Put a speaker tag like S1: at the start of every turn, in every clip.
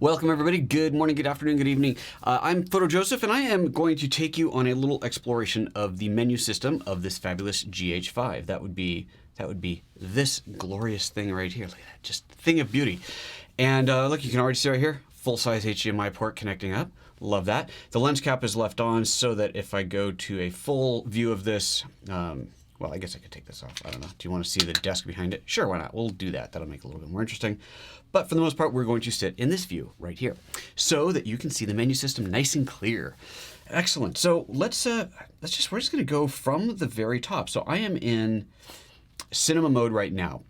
S1: Welcome everybody. Good morning, good afternoon, good evening. I'm PhotoJoseph, and I am going to take you on a little exploration of the menu system of this fabulous GH5. That would be this glorious thing right here. Look at that, just thing of beauty. And look, you can already see right here, full-size HDMI port connecting up. Love that. The lens cap is left on so that if I go to a full view of this, well, I guess I could take this off. I don't know. Do you want to see the desk behind it? Sure, why not? We'll do that. That'll make it a little bit more interesting. But for the most part, we're going to sit in this view right here so that you can see the menu system nice and clear. Excellent. So we're just going to go from the very top. So I am in cinema mode right now.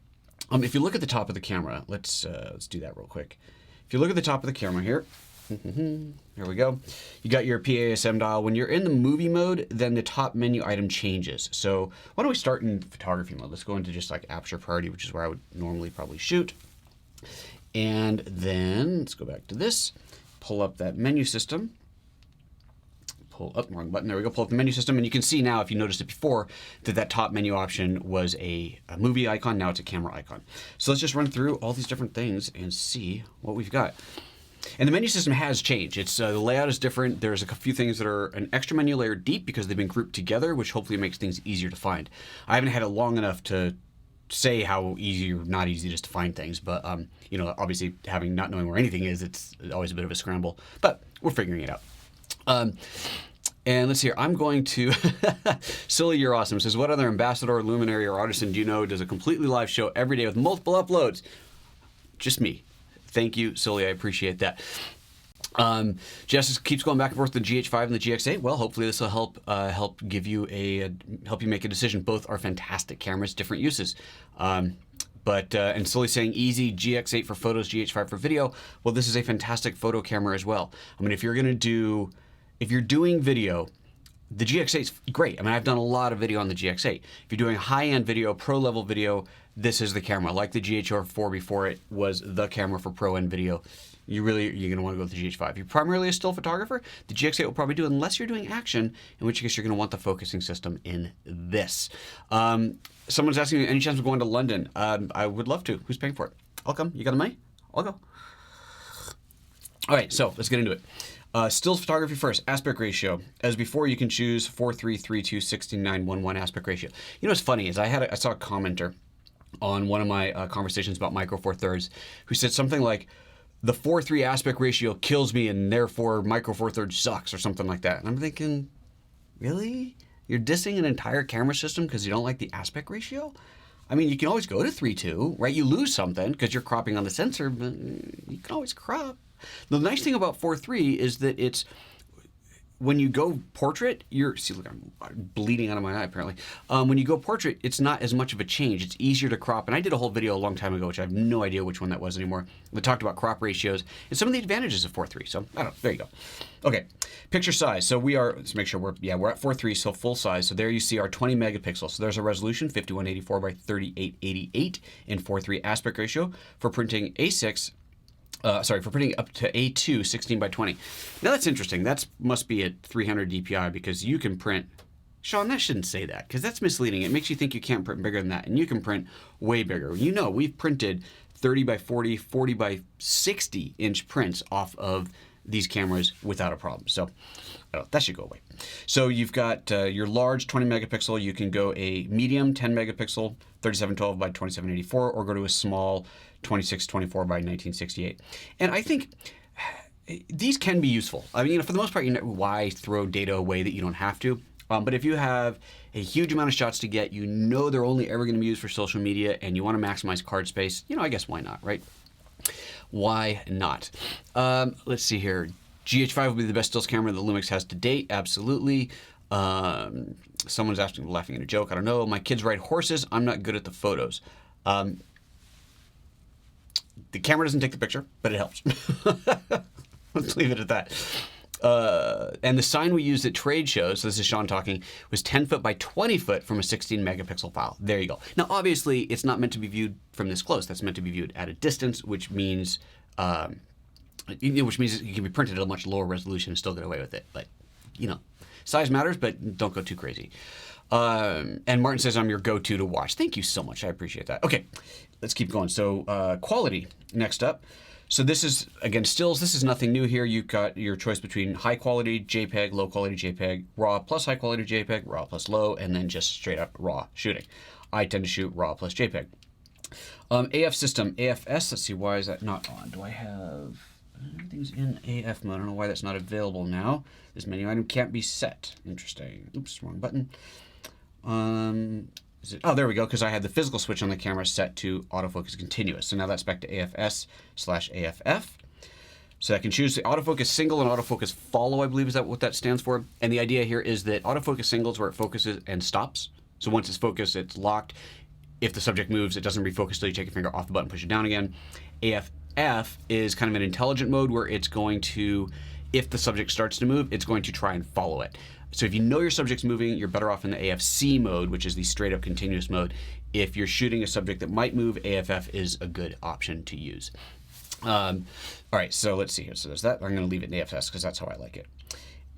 S1: If you look at the top of the camera, let's do that real quick. If you look at the top of the camera here, here we go. You got your PASM dial. When you're in the movie mode, then the top menu item changes. So why don't we start in photography mode? Let's go into just like Aperture priority, which is where I would normally probably shoot. And then let's go back to this, pull up that menu system, pull up, wrong button, there we go, pull up the menu system, and you can see now, if you noticed it before, that top menu option was a movie icon, now it's a camera icon. So let's just run through all these different things and see what we've got. And the menu system has changed. It's the layout is different. There's a few things that are an extra menu layer deep because they've been grouped together, which hopefully makes things easier to find. I haven't had it long enough to say how easy or not easy it is to find things, but you know, obviously not knowing where anything is, it's always a bit of a scramble, but we're figuring it out. And let's see here, I'm going to, Silly You're Awesome says, what other ambassador, luminary, or artisan do you know does a completely live show every day with multiple uploads? Just me. Thank you, Silly, I appreciate that. Jess keeps going back and forth the GH5 and the GX8. Well, hopefully this will help help you make a decision. Both are fantastic cameras, different uses. And Silly saying easy, GX8 for photos, GH5 for video. Well, this is a fantastic photo camera as well. I mean, if you're doing video, the GX8 is great. I mean, I've done a lot of video on the GX8. If you're doing high-end video, pro-level video, this is the camera. Like the GH4 before it was the camera for pro-end video. You're going to want to go with the GH5. If you're primarily a still photographer, the GX8 will probably do it unless you're doing action, in which case you're going to want the focusing system in this. Someone's asking me, any chance of going to London? I would love to. Who's paying for it? I'll come. You got the money? I'll go. All right, so let's get into it. Stills photography first, aspect ratio. As before, you can choose 4:3:3:2 16:9:1:1 aspect ratio. You know what's funny is I saw a commenter on one of my conversations about Micro Four Thirds who said something like, the 4:3 aspect ratio kills me and therefore Micro Four Thirds sucks or something like that. And I'm thinking, really? You're dissing an entire camera system because you don't like the aspect ratio? I mean, you can always go to 3:2, right? You lose something because you're cropping on the sensor, but you can always crop. The nice thing about 4:3 is that it's, when you go portrait, see, look, I'm bleeding out of my eye apparently. When you go portrait, it's not as much of a change. It's easier to crop. And I did a whole video a long time ago, which I have no idea which one that was anymore. We talked about crop ratios and some of the advantages of 4:3. So I don't know, there you go. Okay, picture size. So let's make sure we're at 4:3, so full size. So there you see our 20 megapixels. So there's a resolution, 5184 by 3888 in 4:3 aspect ratio for printing A6. For printing up to A2 16 by 20. Now that's interesting. That must be at 300 DPI because you can print. Sean, that shouldn't say that because that's misleading. It makes you think you can't print bigger than that, and you can print way bigger. You know, we've printed 30 by 40, 40 by 60 inch prints off of these cameras without a problem. So that should go away. So you've got your large 20 megapixel. You can go a medium 10 megapixel 3712 by 2784 or go to a small 2624 by 1968. And I think these can be useful. I mean, for the most part, you know, why throw data away that you don't have to? But if you have a huge amount of shots to get, you know they're only ever going to be used for social media, and you want to maximize card space, you know, I guess why not, right? Why not? Let's see here. GH5 will be the best stills camera that Lumix has to date. Absolutely. Someone's laughing at a joke. I don't know. My kids ride horses. I'm not good at the photos. The camera doesn't take the picture, but it helps. Let's leave it at that. And the sign we used at trade shows, so this is Sean talking, was 10 foot by 20 foot from a 16 megapixel file. There you go. Now, obviously, it's not meant to be viewed from this close. That's meant to be viewed at a distance, which means it can be printed at a much lower resolution and still get away with it. But, you know, size matters, but don't go too crazy. And Martin says I'm your go-to to watch. Thank you so much. I appreciate that. Okay, let's keep going. So quality next up. So this is, again, stills. This is nothing new here. You've got your choice between high quality JPEG, low quality JPEG, RAW plus high quality JPEG, RAW plus low, and then just straight up RAW shooting. I tend to shoot RAW plus JPEG. AF system, AFS, let's see, why is that not on? Do I have, everything's in AF mode. I don't know why that's not available now. This menu item can't be set. Interesting. Oops, wrong button. Oh, there we go, because I had the physical switch on the camera set to autofocus continuous. So now that's back to AFS/AFF. So I can choose the autofocus single and autofocus follow, I believe is that what that stands for. And the idea here is that autofocus single is where it focuses and stops. So once it's focused, it's locked. If the subject moves, it doesn't refocus until you take your finger off the button, push it down again. AFF is kind of an intelligent mode where it's going to, if the subject starts to move, it's going to try and follow it. So if you know your subject's moving, you're better off in the AFC mode, which is the straight up continuous mode. If you're shooting a subject that might move, AFF is a good option to use. All right, so let's see here. So there's that. I'm going to leave it in AFS because that's how I like it.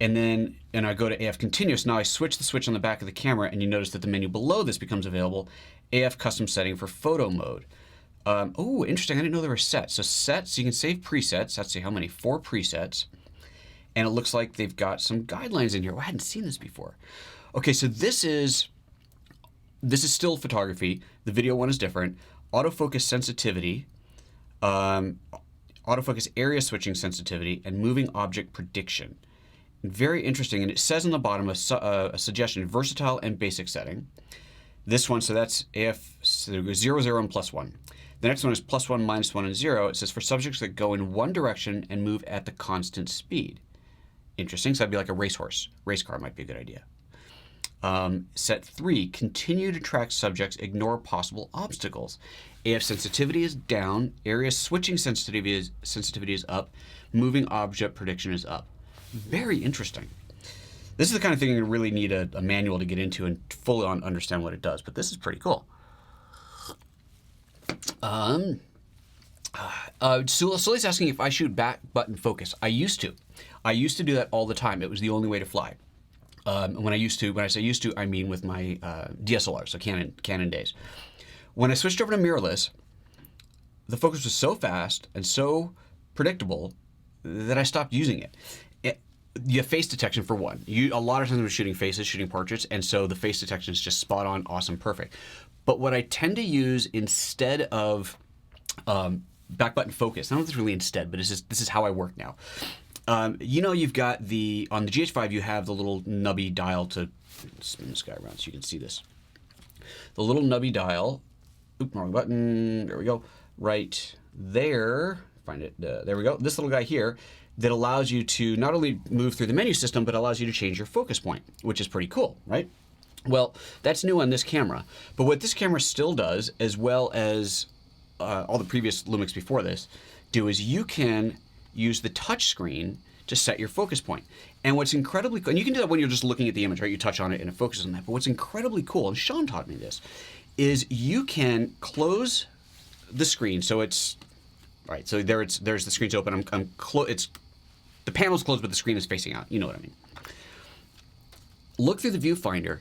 S1: And then I go to AF continuous. Now I switch the switch on the back of the camera, and you notice that the menu below this becomes available. AF custom setting for photo mode. Oh, interesting. I didn't know there were sets. So sets, you can save presets. Let's see how many. 4 presets. And it looks like they've got some guidelines in here. Oh, I hadn't seen this before. Okay, so this is still photography. The video one is different. Autofocus sensitivity, autofocus area switching sensitivity, and moving object prediction. Very interesting. And it says on the bottom a suggestion, versatile and basic setting. This one, so that's AF, so there goes 0, 0, and +1. The next one is +1, -1, and 0. It says for subjects that go in one direction and move at the constant speed. Interesting. So that'd be like a racehorse. Race car might be a good idea. Set 3, continue to track subjects, ignore possible obstacles. AF sensitivity is down, area switching sensitivity is up, moving object prediction is up. Very interesting. This is the kind of thing you really need a manual to get into and fully understand what it does, but this is pretty cool. Sully's asking if I shoot back button focus. I used to do that all the time. It was the only way to fly. When I say used to, I mean with my DSLR, so Canon days. When I switched over to mirrorless, the focus was so fast and so predictable that I stopped using it. You have face detection for one. A lot of times I'm shooting faces, shooting portraits, and so the face detection is just spot on, awesome, perfect. But what I tend to use instead of back button focus, I don't know if it's really instead, but this is how I work now. You've got on the GH5, you have the little nubby dial to spin this guy around so you can see this. The little nubby dial, wrong button, there we go, right there, find it, there we go, this little guy here that allows you to not only move through the menu system, but allows you to change your focus point, which is pretty cool, right? Well, that's new on this camera, but what this camera still does, as well as all the previous Lumix before this, do is you can use the touch screen to set your focus point. And what's incredibly cool, and you can do that when you're just looking at the image, right? You touch on it and it focuses on that. But what's incredibly cool, and Sean taught me this, is you can close the screen. So it's, all right, so there's the screen's open. The panel's closed, but the screen is facing out. You know what I mean. Look through the viewfinder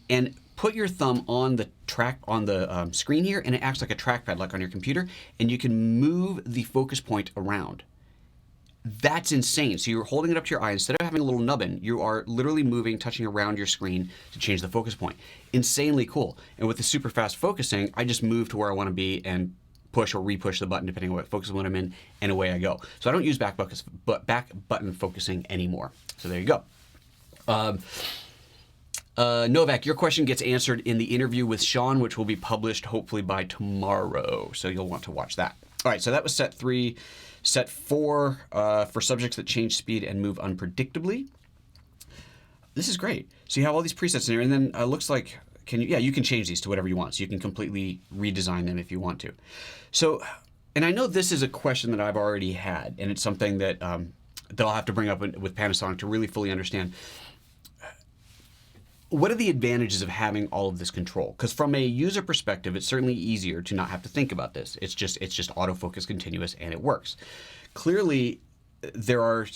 S1: and put your thumb on the screen here, and it acts like a trackpad, like on your computer, and you can move the focus point around. That's insane. So you're holding it up to your eye. Instead of having a little nubbin, you are literally moving, touching around your screen to change the focus point. Insanely cool. And with the super fast focusing, I just move to where I want to be and push or re-push the button depending on what focus mode I'm in, and away I go. So I don't use back button focusing anymore. So there you go. Novak, your question gets answered in the interview with Sean, which will be published hopefully by tomorrow. So you'll want to watch that. All right, so that was set 3. Set 4 for subjects that change speed and move unpredictably. This is great. So you have all these presets in there, and then it looks like, you can change these to whatever you want. So you can completely redesign them if you want to. So, and I know this is a question that I've already had, and it's something that I'll have to bring up with Panasonic to really fully understand. What are the advantages of having all of this control? Because from a user perspective, it's certainly easier to not have to think about this. It's just autofocus continuous and it works. Clearly, there are,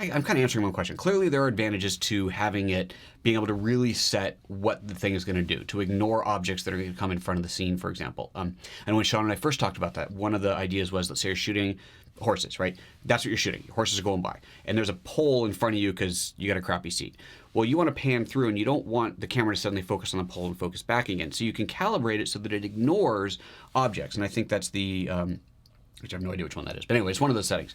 S1: I'm kind of answering one question. Clearly, there are advantages to having it being able to really set what the thing is going to do, to ignore objects that are going to come in front of the scene, for example. And when Sean and I first talked about that, one of the ideas was, let's say you're shooting horses, right? That's what you're shooting. Horses are going by. And there's a pole in front of you because you got a crappy seat. Well, you want to pan through and you don't want the camera to suddenly focus on the pole and focus back again. So you can calibrate it so that it ignores objects. And I think that's the, which I have no idea which one that is. But anyway, it's one of those settings.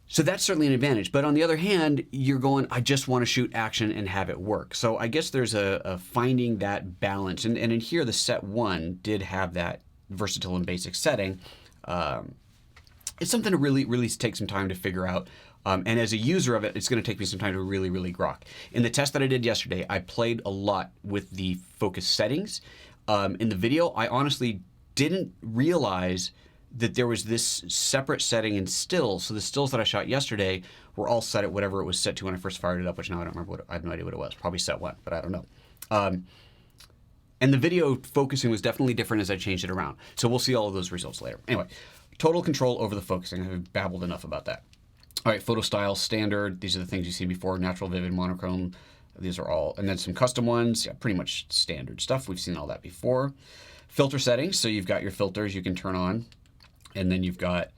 S1: So that's certainly an advantage. But on the other hand, you're going, I just want to shoot action and have it work. So I guess there's a finding that balance. And in here, the set 1 did have that versatile and basic setting. It's something to really take some time to figure out. And as a user of it, it's going to take me some time to really grok. In the test that I did yesterday, I played a lot with the focus settings. In the video, I honestly didn't realize that there was this separate setting in stills. So the stills that I shot yesterday were all set at whatever it was set to when I first fired it up, which now I don't remember I have no idea what it was. Probably set 1, but I don't know. And the video focusing was definitely different as I changed it around. So we'll see all of those results later. Anyway, total control over the focusing. I've babbled enough about that. All right, photo style, standard. These are the things you've seen before. Natural, vivid, monochrome. These are all, and then some custom ones. Yeah, pretty much standard stuff. We've seen all that before. Filter settings. So you've got your filters you can turn on. And then you've got,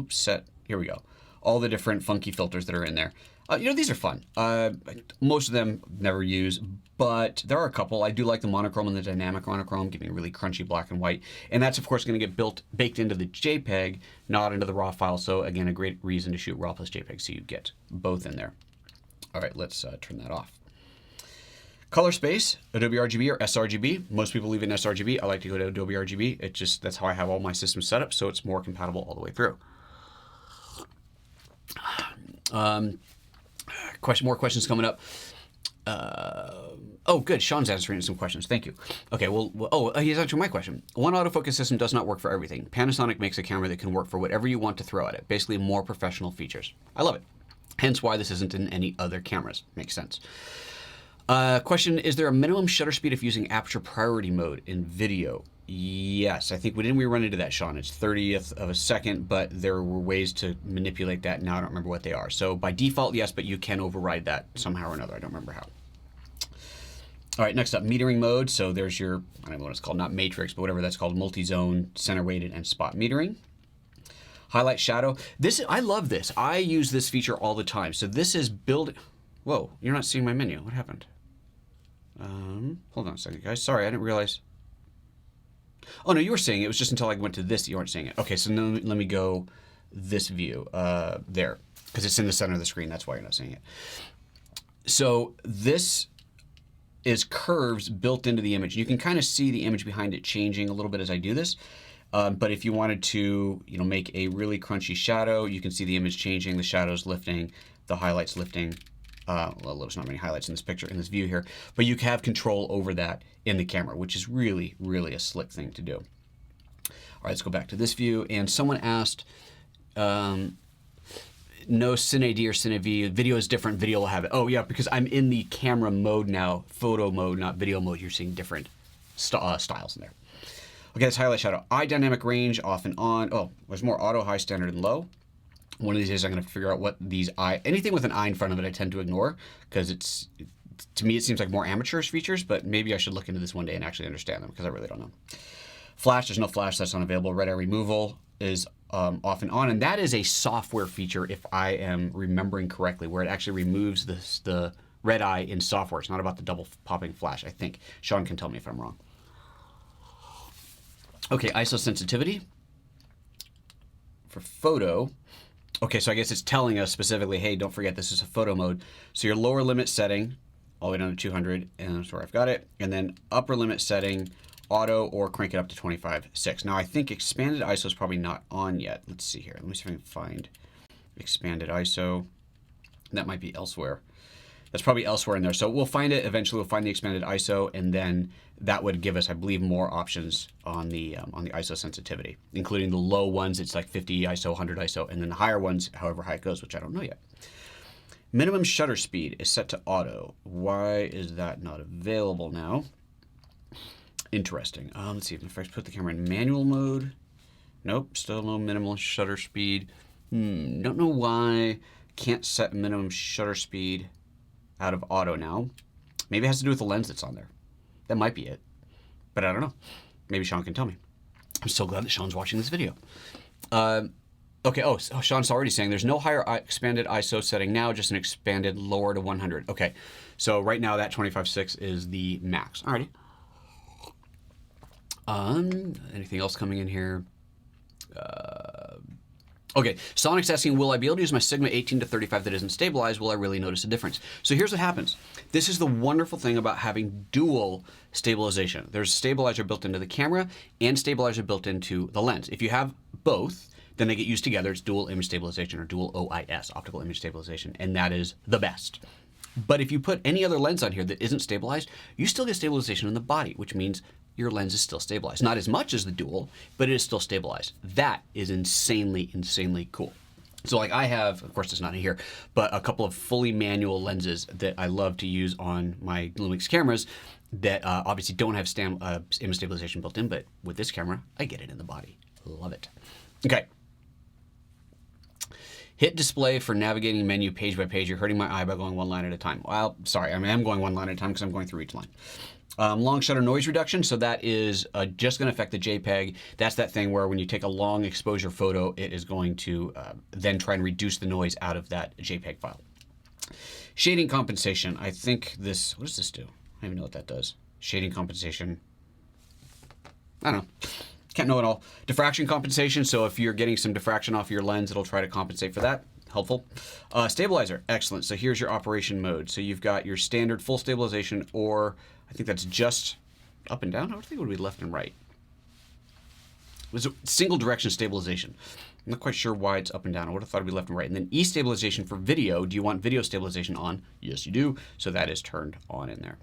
S1: set, here we go. All the different funky filters that are in there. These are fun. Most of them never use, but there are a couple. I do like the monochrome and the dynamic monochrome, giving a really crunchy black and white. And that's, of course, going to get baked into the JPEG, not into the RAW file. So, again, a great reason to shoot RAW plus JPEG, so you get both in there. All right, let's turn that off. Colorspace, Adobe RGB or sRGB. Most people leave in sRGB. I like to go to Adobe RGB. That's how I have all my systems set up, so it's more compatible all the way through. More questions coming up. Oh, good. Sean's answering some questions. Thank you. Okay, he's answering my question. One autofocus system does not work for everything. Panasonic makes a camera that can work for whatever you want to throw at it. Basically, more professional features. I love it. Hence why this isn't in any other cameras. Makes sense. Question, is there a minimum shutter speed if using Aperture priority mode in video? Yes, I think we run into that, Sean. It's 30th of a second, but there were ways to manipulate that. Now I don't remember what they are. So by default, yes, but you can override that somehow or another. I don't remember how. All right, next up, metering mode. So there's your, I don't know what it's called, not matrix, but whatever that's called, multi-zone, center weighted, and spot metering. Highlight shadow. I love this. I use this feature all the time. So this is build. Whoa, you're not seeing my menu. What happened? Hold on a second, guys. Sorry, I didn't realize. Oh, no, you were seeing it. It was just until I went to this that you weren't seeing it. Okay, so now let me go this view there, because it's in the center of the screen. That's why you're not seeing it. So this is curves built into the image. You can kind of see the image behind it changing a little bit as I do this. But if you wanted to, make a really crunchy shadow, you can see the image changing, the shadows lifting, the highlights lifting. Well, there's not many highlights in this picture, in this view here, but you have control over that in the camera, which is really a slick thing to do. All right, let's go back to this view. And someone asked, no Cine-D or Cine-V, video is different, video will have it. Oh yeah, because I'm in the camera mode now, photo mode, not video mode. You're seeing different styles in there. Okay, that's highlight shadow. Eye dynamic range, off and on. Oh, there's more auto, high, standard, and low. One of these days I'm going to figure out what these anything with an eye in front of it I tend to ignore, because to me it seems like more amateurish features, but maybe I should look into this one day and actually understand them, because I really don't know. Flash, there's no flash, that's unavailable. Red eye removal is off and on, and that is a software feature, if I am remembering correctly, where it actually removes the red eye in software. It's not about the double popping flash, I think. Sean can tell me if I'm wrong. Okay, ISO sensitivity for photo. Okay, so I guess it's telling us specifically, hey, don't forget this is a photo mode. So your lower limit setting, all the way down to 200, and that's where I've got it. And then upper limit setting, auto, or crank it up to 25.6. Now I think expanded ISO is probably not on yet. Let's see here. Let me see if I can find expanded ISO. That might be elsewhere. That's probably elsewhere in there. So we'll find it eventually. We'll find the expanded ISO, and then that would give us, I believe, more options on the ISO sensitivity, including the low ones. It's like 50 ISO, 100 ISO, and then the higher ones, however high it goes, which I don't know yet. Minimum shutter speed is set to auto. Why is that not available now? Interesting. Let's see if I put the camera in manual mode. Nope, still no minimal shutter speed. Don't know why. can't set minimum shutter speed out of auto now. Maybe it has to do with the lens that's on there. That might be it, but I don't know. Maybe Sean can tell me. I'm so glad that Sean's watching this video. Okay, Sean's already saying there's no higher expanded ISO setting now, just an expanded lower to 100. Okay, so right now that 25.6 is the max. Alrighty. Anything else coming in here? Okay, Sonic's asking, will I be able to use my Sigma 18 to 35 that isn't stabilized? Will I really notice a difference? So here's what happens. This is the wonderful thing about having dual stabilization. There's stabilizer built into the camera and stabilizer built into the lens. If you have both, then they get used together. It's dual image stabilization, or dual OIS, optical image stabilization, and that is the best. But if you put any other lens on here that isn't stabilized, you still get stabilization in the body, which means your lens is still stabilized. Not as much as the dual, but it is still stabilized. That is insanely, insanely cool. So like I have, of course it's not in here, but a couple of fully manual lenses that I love to use on my Lumix cameras that obviously don't have image stabilization built in, but with this camera, I get it in the body. Love it. Okay. Hit display for navigating menu page by page. You're hurting my eye by going one line at a time. Well, sorry, I mean, I'm going one line at a time because I'm going through each line. Long shutter noise reduction, so that is just going to affect the JPEG. That's that thing where when you take a long exposure photo, it is going to then try and reduce the noise out of that JPEG file. Shading compensation, I think this, what does this do? I don't even know what that does. Shading compensation, I don't know. Can't know it all. Diffraction compensation, so if you're getting some diffraction off your lens, it'll try to compensate for that. Helpful. Stabilizer, excellent. So here's your operation mode. So you've got your standard full stabilization, or I think that's just up and down. I would think it would be left and right. It was a single direction stabilization. I'm not quite sure why it's up and down. I would have thought it'd be left and right. And then E stabilization for video. Do you want video stabilization on? Yes, you do. So that is turned on in there.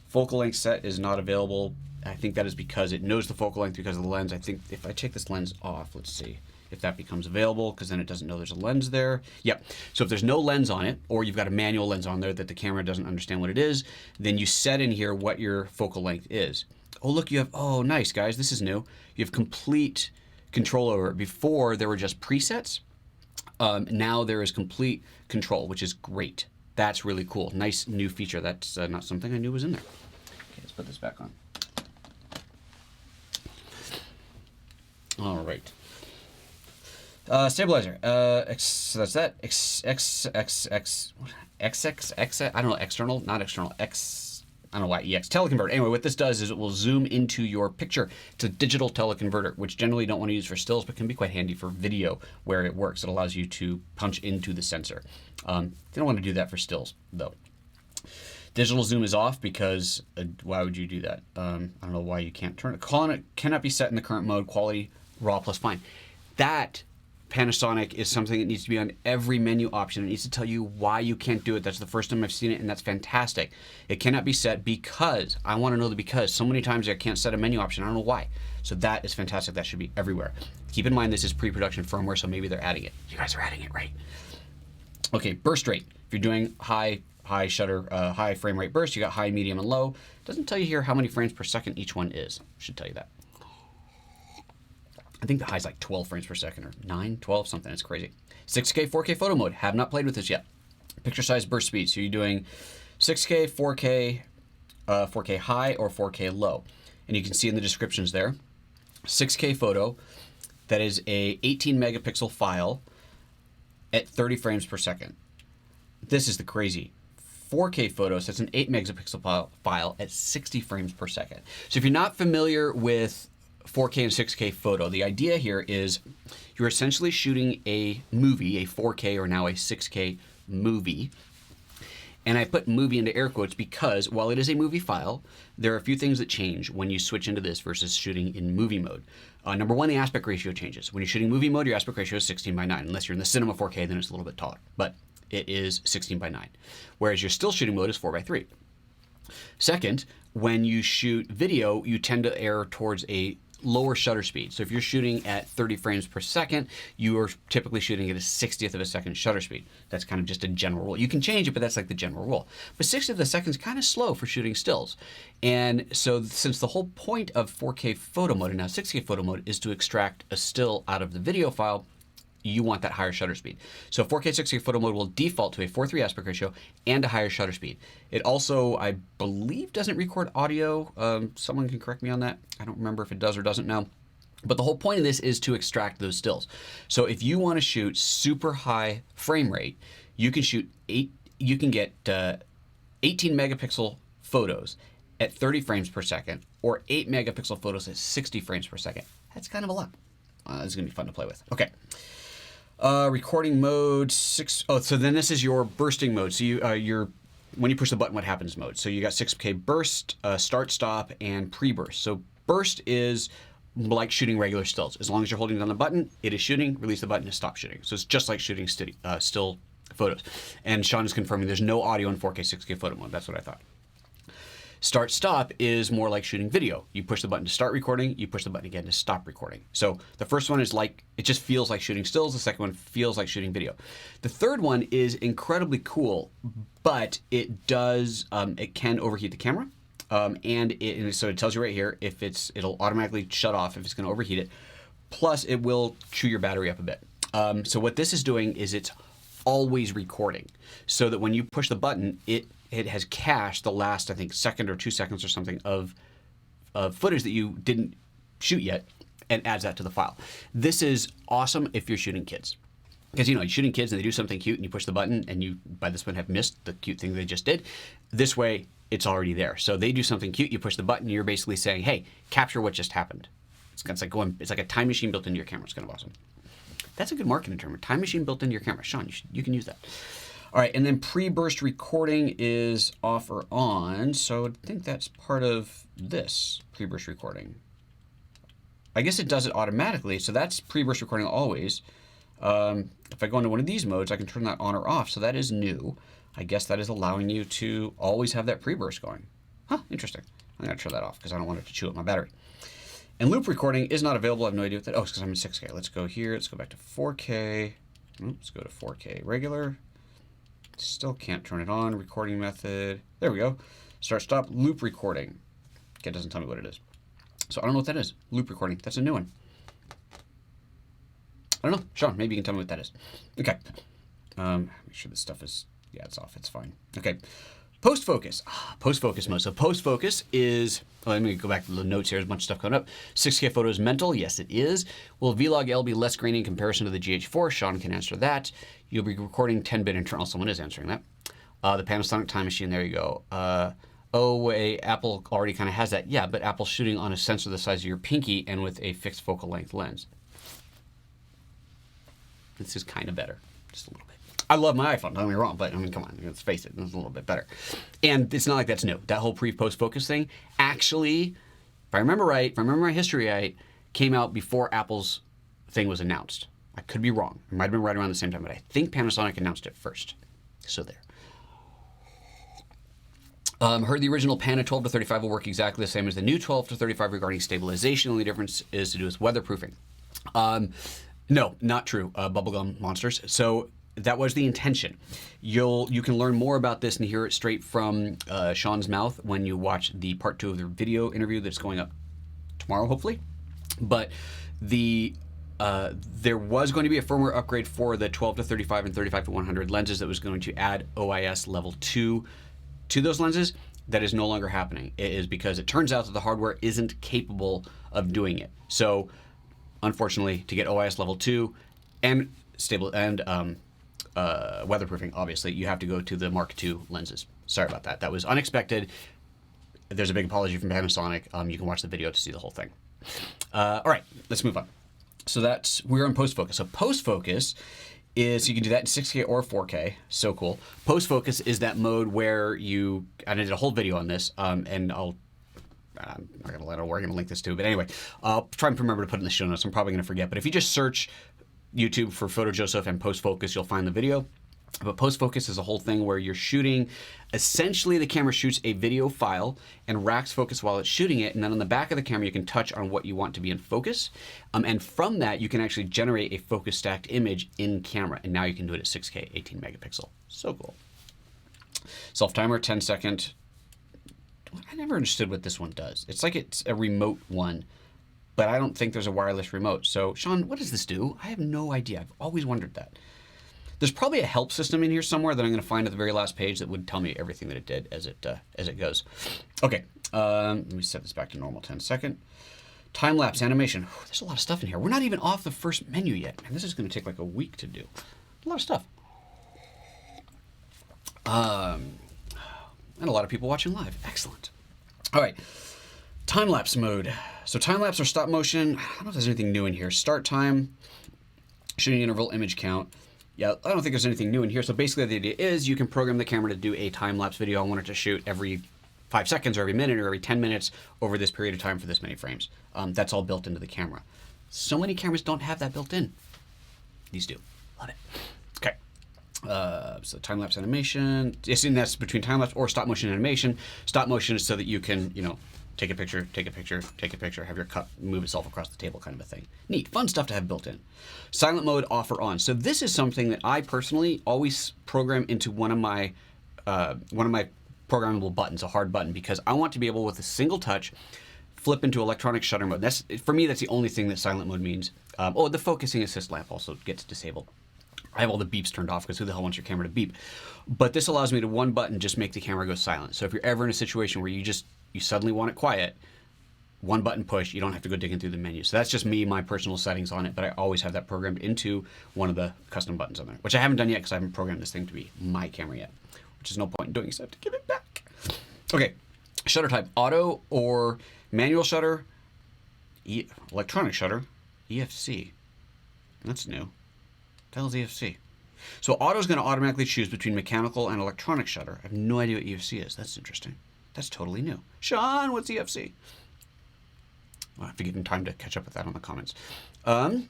S1: Focal length set is not available. I think that is because it knows the focal length because of the lens. I think if I take this lens off, let's see if that becomes available, because then it doesn't know there's a lens there. Yep. So if there's no lens on it, or you've got a manual lens on there that the camera doesn't understand what it is, then you set in here what your focal length is. Oh, look, you have, oh, nice, guys. This is new. You have complete control over it. Before, there were just presets. Now there is complete control, which is great. That's really cool. Nice new feature. That's not something I knew was in there. Okay, let's put this back on. All right. Stabilizer. So that's that. I don't know, external, not external. I don't know why, EX. Teleconverter. Anyway, what this does is it will zoom into your picture. It's a digital teleconverter, which generally you don't want to use for stills, but can be quite handy for video where it works. It allows you to punch into the sensor. You don't want to do that for stills, though. Digital zoom is off because why would you do that? I don't know why you can't turn it. Cannot be set in the current mode. Quality, raw plus fine. That Panasonic is something that needs to be on every menu option. It needs to tell you why you can't do it. That's the first time I've seen it, and that's fantastic. It cannot be set because. I want to know the because. So many times I can't set a menu option. I don't know why. So that is fantastic. That should be everywhere. Keep in mind this is pre-production firmware, so maybe they're adding it. You guys are adding it, right? Okay, burst rate. If you're doing high shutter, high frame rate burst, you got high, medium, and low. It doesn't tell you here how many frames per second each one is. Should tell you that. I think the high is like 12 frames per second, or 9, 12, something. It's crazy. 6K, 4K photo mode. Have not played with this yet. Picture size burst speed. So you're doing 6K, 4K, 4K high, or 4K low. And you can see in the descriptions there. 6K photo, that is a 18 megapixel file at 30 frames per second. This is the crazy. 4K photos, that's an 8 megapixel file at 60 frames per second. So if you're not familiar with 4K and 6K photo, the idea here is you're essentially shooting a movie, a 4K or now a 6K movie. And I put movie into air quotes because while it is a movie file, there are a few things that change when you switch into this versus shooting in movie mode. Number one, the aspect ratio changes. When you're shooting movie mode, your aspect ratio is 16:9. Unless you're in the cinema 4K, then it's a little bit taller. But it is 16:9. Whereas your still shooting mode is 4:3. Second, when you shoot video, you tend to err towards a lower shutter speed. So if you're shooting at 30 frames per second, you are typically shooting at a 60th of a second shutter speed. That's kind of just a general rule. You can change it, but that's like the general rule. But 60th of a second is kind of slow for shooting stills. And so since the whole point of 4K photo mode and now 6K photo mode is to extract a still out of the video file, you want that higher shutter speed. So 4K 60 photo mode will default to a 4:3 aspect ratio and a higher shutter speed. It also, I believe, doesn't record audio. Someone can correct me on that. I don't remember if it does or doesn't now. But the whole point of this is to extract those stills. So if you want to shoot super high frame rate, you can get 18 megapixel photos at 30 frames per second, or 8 megapixel photos at 60 frames per second. That's kind of a lot. This is going to be fun to play with. Okay. Recording mode 6. Oh, so then this is your bursting mode. So when you push the button, what happens mode. So you got 6K burst, start, stop, and pre-burst. So burst is like shooting regular stills. As long as you're holding down the button, it is shooting. Release the button to stop shooting. So it's just like shooting still photos. And Sean is confirming there's no audio in 4K 6K photo mode. That's what I thought. Start stop is more like shooting video. You push the button to start recording, you push the button again to stop recording. So the first one is like, it just feels like shooting stills. The second one feels like shooting video. The third one is incredibly cool, but it does, it can overheat the camera. So it tells you right here if it'll automatically shut off if it's going to overheat it. Plus it will chew your battery up a bit. So what this is doing is it's always recording, so that when you push the button, it has cached the last, I think, second or 2 seconds or something of footage that you didn't shoot yet, and adds that to the file. This is awesome if you're shooting kids. Because, you're shooting kids and they do something cute and you push the button and you, by this point, have missed the cute thing they just did. This way, it's already there. So they do something cute, you push the button, you're basically saying, hey, capture what just happened. It's like a time machine built into your camera. It's kind of awesome. That's a good marketing term. A time machine built into your camera. Sean, you can use that. All right, and then pre-burst recording is off or on. So I think that's part of this pre-burst recording. I guess it does it automatically. So that's pre-burst recording always. If I go into one of these modes, I can turn that on or off. So that is new. I guess that is allowing you to always have that pre-burst going. Huh, interesting. I'm going to turn that off because I don't want it to chew up my battery. And loop recording is not available. I have no idea what that. Oh, it's because I'm in 6K. Let's go here. Let's go back to 4K. Let's go to 4K regular. Still can't turn it on. Recording method. There we go. Start, stop, loop recording. Okay, it doesn't tell me what it is. So I don't know what that is. Loop recording. That's a new one. I don't know. Sean, maybe you can tell me what that is. Okay. Make sure this stuff is, yeah, it's off. It's fine. Okay. Post-focus. Post-focus mode. So post-focus is, let me go back to the notes here. There's a bunch of stuff coming up. 6K photos mental. Yes, it is. Will Vlog-L be less grainy in comparison to the GH4? Sean can answer that. You'll be recording 10-bit internal. Someone is answering that. The Panasonic Time Machine. There you go. Apple already kind of has that. Yeah, but Apple's shooting on a sensor the size of your pinky and with a fixed focal length lens. This is kind of better. Just a little bit. I love my iPhone, don't get me wrong, but I mean, come on, let's face it, it's a little bit better. And it's not like that's new. That whole pre-post focus thing, actually, if I remember right, if I remember my history right, came out before Apple's thing was announced. I could be wrong. It might have been right around the same time, but I think Panasonic announced it first. So there. Heard the original Pana 12 to 35 will work exactly the same as the new 12 to 35 regarding stabilization. The only difference is to do with weatherproofing. No, not true, bubblegum monsters. So that was the intention. You can learn more about this and hear it straight from Sean's mouth when you watch the part 2 of the video interview that's going up tomorrow, hopefully. But there was going to be a firmware upgrade for the 12 to 35 and 35 to 100 lenses that was going to add OIS level 2 to those lenses. That is no longer happening. It is because it turns out that the hardware isn't capable of doing it. So unfortunately, to get OIS level 2 and stable and weatherproofing, obviously, you have to go to the Mark II lenses. Sorry about that. That was unexpected. There's a big apology from Panasonic. You can watch the video to see the whole thing. All right, let's move on. So we're on post-focus. So post-focus is, you can do that in 6K or 4K. So cool. Post-focus is that mode where and I did a whole video on this, and I'm not going to let it work. I'm going to link this too. But anyway, I'll try and remember to put it in the show notes. I'm probably going to forget. But if you just search YouTube for PhotoJoseph and post-focus, you'll find the video. But post-focus is a whole thing where you're shooting, essentially the camera shoots a video file and racks focus while it's shooting it, and then on the back of the camera you can touch on what you want to be in focus, and from that you can actually generate a focus stacked image in camera, and now you can do it at 6K, 18 megapixel. So cool. Self-timer, 10-second. I never understood what this one does. It's like it's a remote one. but I don't think there's a wireless remote. So Sean, what does this do? I have no idea. I've always wondered that. There's probably a help system in here somewhere that I'm going to find at the very last page that would tell me everything that it did as it goes. Okay, let me set this back to normal 10 second. Time lapse animation. Whew, there's a lot of stuff in here. We're not even off the first menu yet. And this is going to take like a week to do. A lot of stuff. And a lot of people watching live. Excellent. All right. Time lapse mode. So time lapse or stop motion. I don't know if there's anything new in here. Start time, shooting interval, image count. Yeah, I don't think there's anything new in here. So basically the idea is you can program the camera to do a time lapse video. I want it to shoot every 5 seconds or every minute or every 10 minutes over this period of time for this many frames. That's all built into the camera. So many cameras don't have that built in. These do. Love it. Okay. So time lapse animation. Yes, and that's between time lapse or stop motion animation. Stop motion is so that you can, you know, take a picture, take a picture, take a picture, have your cup move itself across the table kind of a thing. Neat, fun stuff to have built in. Silent mode off or on. So this is something that I personally always program into one of my programmable buttons, a hard button, because I want to be able with a single touch flip into electronic shutter mode. That's, for me, that's the only thing that silent mode means. Oh, the focusing assist lamp also gets disabled. I have all the beeps turned off because who the hell wants your camera to beep? But this allows me to one button just make the camera go silent. So if you're ever in a situation where you suddenly want it quiet, one button push, you don't have to go digging through the menu. So that's just me, my personal settings on it, but I always have that programmed into one of the custom buttons on there, which I haven't done yet because I haven't programmed this thing to be my camera yet, which is no point in doing except to give it back. Okay, shutter type, auto or manual shutter, electronic shutter, EFC. That's new. What the hell is EFC? So auto is going to automatically choose between mechanical and electronic shutter. I have no idea what EFC is. That's interesting. That's totally new. Sean, what's EFC? Well, I have to give him time to catch up with that on the comments. Other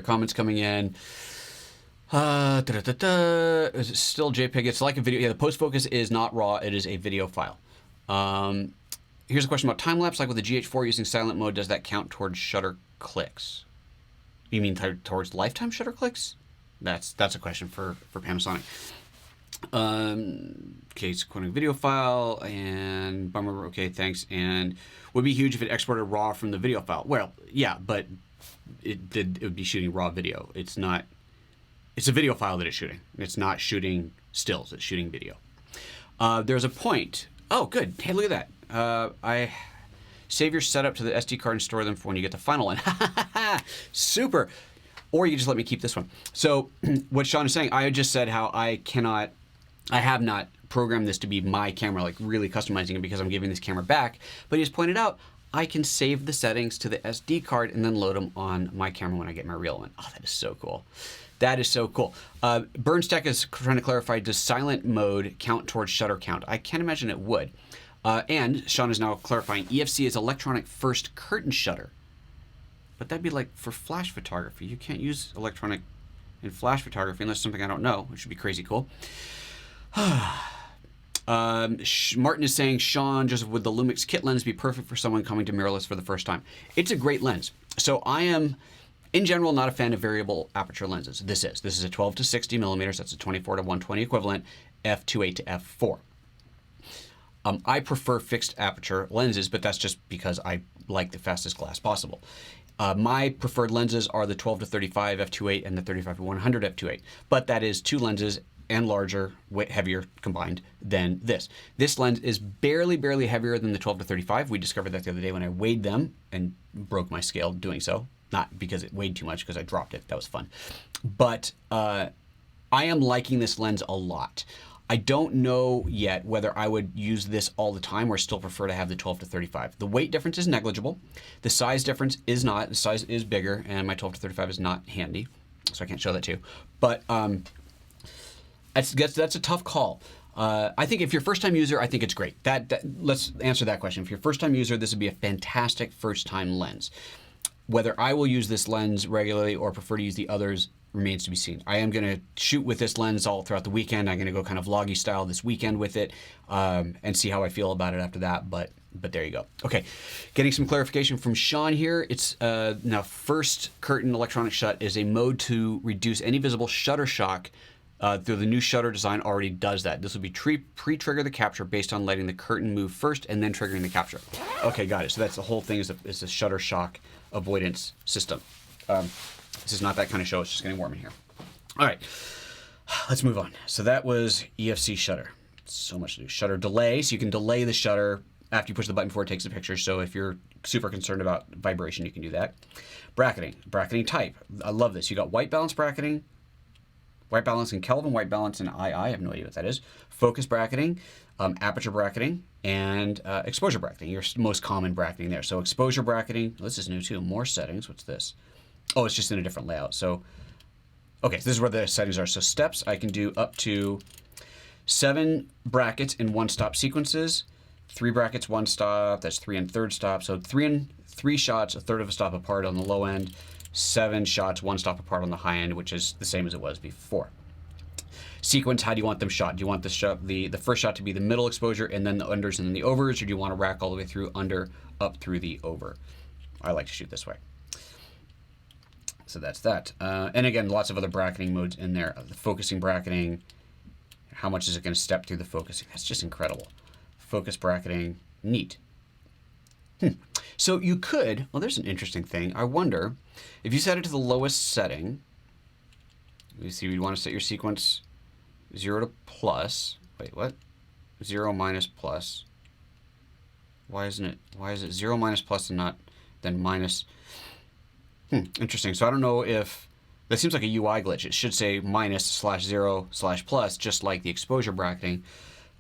S1: comments coming in. Is it still JPEG? It's like a video. Yeah, the post focus is not RAW. It is a video file. Here's a question about time lapse. Like with the GH4 using silent mode, does that count towards shutter clicks? You mean towards lifetime shutter clicks? That's a question for Panasonic. Okay, it's quoting video file and bummer. Okay, thanks. And would be huge if it exported RAW from the video file. Well, yeah, but it would be shooting RAW video. It's not. It's a video file that it's shooting. It's not shooting stills. It's shooting video. There's a point. Oh, good. Hey, look at that. I save your setup to the SD card and store them for when you get the final one. Super. Or you can just let me keep this one. So what Sean is saying, I just said how I have not programmed this to be my camera, like really customizing it because I'm giving this camera back. But he just pointed out, I can save the settings to the SD card and then load them on my camera when I get my real one. Oh, that is so cool. That is so cool. Burnstack is trying to clarify, does silent mode count towards shutter count? I can't imagine it would. And Sean is now clarifying, EFC is electronic first curtain shutter. But that'd be like for flash photography. You can't use electronic in flash photography unless something I don't know, which would be crazy cool. Martin is saying, Sean, Joseph, would the Lumix kit lens be perfect for someone coming to mirrorless for the first time? It's a great lens. So I am, in general, not a fan of variable aperture lenses. This is a 12 to 60 millimeters. That's a 24 to 120 equivalent, f2.8 to f4. I prefer fixed aperture lenses, but that's just because I like the fastest glass possible. My preferred lenses are the 12 to 35 f2.8 and the 35 to 100 f2.8, but that is two lenses and larger, heavier combined than this. This lens is barely heavier than the 12 to 35. We discovered that the other day when I weighed them and broke my scale doing so. Not because it weighed too much, because I dropped it. That was fun. But I am liking this lens a lot. I don't know yet whether I would use this all the time or still prefer to have the 12 to 35. The weight difference is negligible. The size difference is not. The size is bigger, and my 12 to 35 is not handy, so I can't show that to you. But that's a tough call. I think if you're a first-time user, I think it's great. Let's answer that question. If you're a first-time user, this would be a fantastic first-time lens. Whether I will use this lens regularly or prefer to use the others remains to be seen. I am going to shoot with this lens all throughout the weekend. I'm going to go kind of vloggy style this weekend with it and see how I feel about it after that. But there you go. Okay, getting some clarification from Sean here. It's now first curtain electronic shut is a mode to reduce any visible shutter shock Though the new shutter design already does that. This will be pre-trigger the capture based on letting the curtain move first and then triggering the capture. Okay, got it. So that's the whole thing is a shutter shock avoidance system. This is not that kind of show. It's just getting warm in here. All right, let's move on. So that was EFC shutter. So much to do. Shutter delay. So you can delay the shutter after you push the button before it takes the picture. So if you're super concerned about vibration, you can do that. Bracketing. Bracketing type. I love this. You got white balance bracketing, white balance in Kelvin, white balance in II. I have no idea what that is. Focus bracketing, aperture bracketing, and exposure bracketing. Your most common bracketing there. So exposure bracketing. Oh, this is new too. More settings. What's this? Oh, it's just in a different layout. So, okay, so this is where the settings are. So steps, I can do up to 7 brackets in 1-stop sequences, 3 brackets, 1 stop. That's 3 and 3rd stop. So 3 shots, 1/3 of a stop apart on the low end, 7 shots, 1 stop apart on the high end, which is the same as it was before. Sequence, how do you want them shot? Do you want the first shot to be the middle exposure and then the unders and then the overs, or do you want to rack all the way through under, up through the over? I like to shoot this way. So that's that. And again, lots of other bracketing modes in there. The focusing bracketing, how much is it going to step through the focusing? That's just incredible. Focus bracketing, neat. So you could, well, there's an interesting thing. I wonder if you set it to the lowest setting, you see you'd want to set your sequence 0 to plus. Wait, what? 0 minus plus. Why is it 0 minus plus and not then minus? Interesting. So I don't know if that seems like a UI glitch. It should say -/0/plus, just like the exposure bracketing.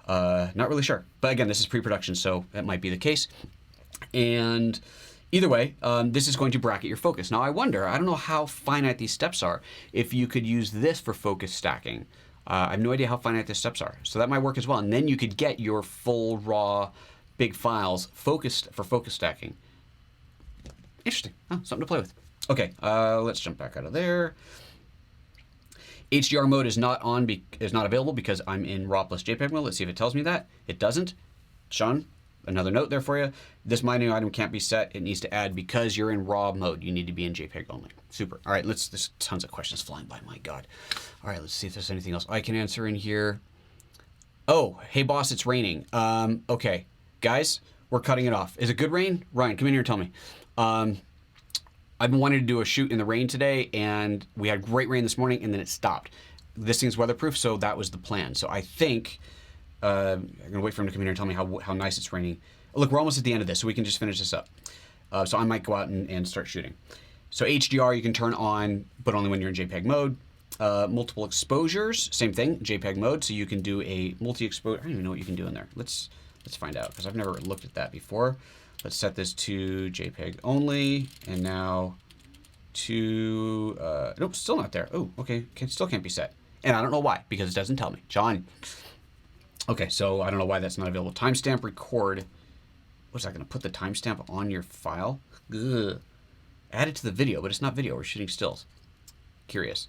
S1: Not really sure. But again, this is pre-production, so that might be the case. And either way, this is going to bracket your focus. Now I wonder, I don't know how finite these steps are, if you could use this for focus stacking. I have no idea how finite the steps are. So that might work as well. And then you could get your full raw big files focused for focus stacking. Interesting. Oh, something to play with. Okay, let's jump back out of there. HDR mode is not available because I'm in RAW plus JPEG mode. Let's see if it tells me that. It doesn't. Sean, another note there for you. This menu item can't be set. It needs to add because you're in RAW mode. You need to be in JPEG only. Super. All right, there's tons of questions flying by. My God. All right, let's see if there's anything else I can answer in here. Oh, hey boss, it's raining. Okay, guys, we're cutting it off. Is it good rain? Ryan, come in here and tell me. I've been wanting to do a shoot in the rain today, and we had great rain this morning, and then it stopped. This thing's weatherproof, so that was the plan. So I think I'm gonna wait for him to come in here and tell me how nice it's raining. Look, we're almost at the end of this, so we can just finish this up. So I might go out and start shooting. So HDR you can turn on, but only when you're in JPEG mode. Multiple exposures, same thing, JPEG mode. So you can do a multi-exposure. I don't even know what you can do in there. Let's find out because I've never looked at that before. Let's set this to JPEG only, and now to, nope, still not there. Oh, okay, still can't be set. And I don't know why, because it doesn't tell me. John. Okay, so I don't know why that's not available. Timestamp record. What is that, gonna put the timestamp on your file? Ugh. Add it to the video, but it's not video, we're shooting stills. Curious.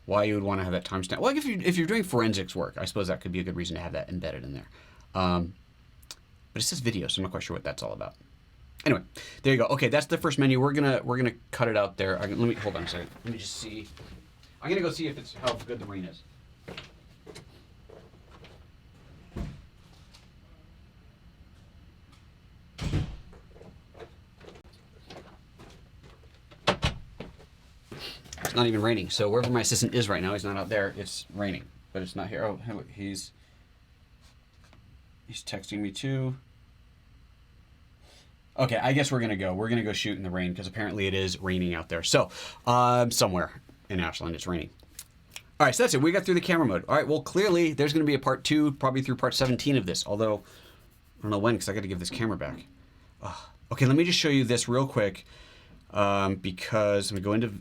S1: Why you would want to have that timestamp. Well, if you're doing forensics work, I suppose that could be a good reason to have that embedded in there. But it says video, so I'm not quite sure what that's all about. Anyway, there you go. Okay, that's the first menu. We're gonna cut it out there. Let me hold on a second. Let me just see. I'm gonna go see if it's how good the rain is. It's not even raining. So wherever my assistant is right now, he's not out there. It's raining, but it's not here. Oh, he's texting me too. Okay, I guess we're gonna go. We're gonna go shoot in the rain because apparently it is raining out there. So, somewhere in Ashland it's raining. All right, so that's it. We got through the camera mode. All right, well, clearly there's gonna be a part 2, probably through part 17 of this. Although, I don't know when because I got to give this camera back. Okay, let me just show you this real quick because I'm gonna go into.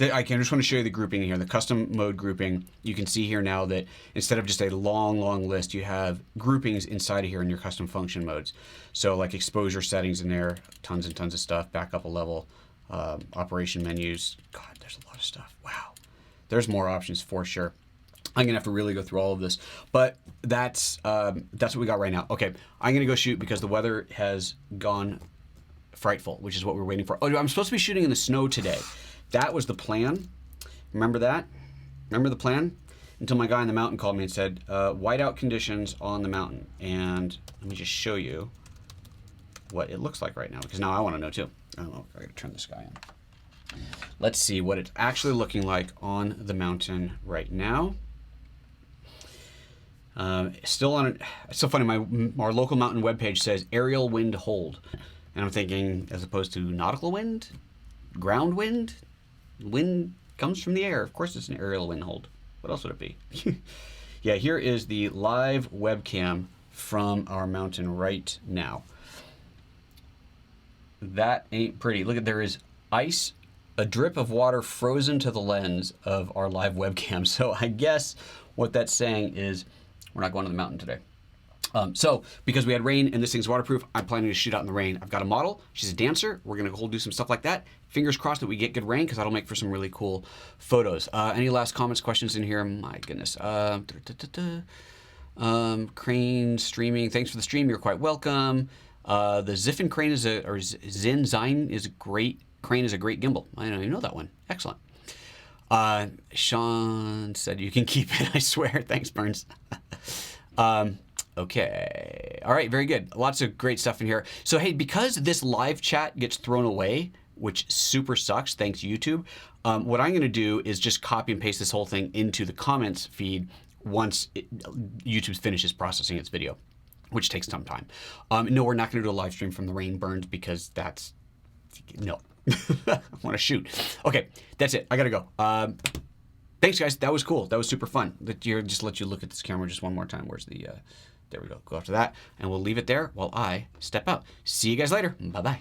S1: I just want to show you the grouping here, the custom mode grouping. You can see here now that instead of just a long list, you have groupings inside of here in your custom function modes. So like exposure settings in there, tons and tons of stuff, back up a level, operation menus. God, there's a lot of stuff. Wow. There's more options for sure. I'm gonna have to really go through all of this, but that's what we got right now. Okay, I'm gonna go shoot because the weather has gone frightful, which is what we're waiting for. Oh, I'm supposed to be shooting in the snow today. That was the plan. Remember that? Remember the plan? Until my guy on the mountain called me and said, whiteout conditions on the mountain. And let me just show you what it looks like right now, because now I want to know too. Oh, I gotta turn this guy on. Let's see what it's actually looking like on the mountain right now. Still on it. It's so funny. Our local mountain webpage says aerial wind hold, and I'm thinking, as opposed to nautical wind, ground wind. Wind comes from the air. Of course, it's an aerial wind hold. What else would it be? Yeah, here is the live webcam from our mountain right now. That ain't pretty. Look at, there is ice, a drip of water frozen to the lens of our live webcam. So I guess what that's saying is we're not going to the mountain today. So because we had rain and this thing's waterproof, I'm planning to shoot out in the rain. I've got a model. She's a dancer. We're going to go do some stuff like that. Fingers crossed that we get good rain, because that'll make for some really cool photos. Any last comments, questions in here? My goodness. Crane streaming. Thanks for the stream. You're quite welcome. The 𝐼𝐶 crane is 𝐼𝐶 is a great crane, is a great gimbal. I don't even know that one. Excellent. Sean said you can keep it. I swear. Thanks, Burns. Okay. All right. Very good. Lots of great stuff in here. So, hey, because this live chat gets thrown away, which super sucks, thanks YouTube, what I'm going to do is just copy and paste this whole thing into the comments feed once YouTube finishes processing its video, which takes some time. No, we're not going to do a live stream from the rain, Burns, because that's, no. I want to shoot. Okay, that's it. I got to go. Thanks, guys. That was cool. That was super fun. Just let you look at this camera just one more time. Where's the, there we go. Go after that. And we'll leave it there while I step out. See you guys later. Bye-bye.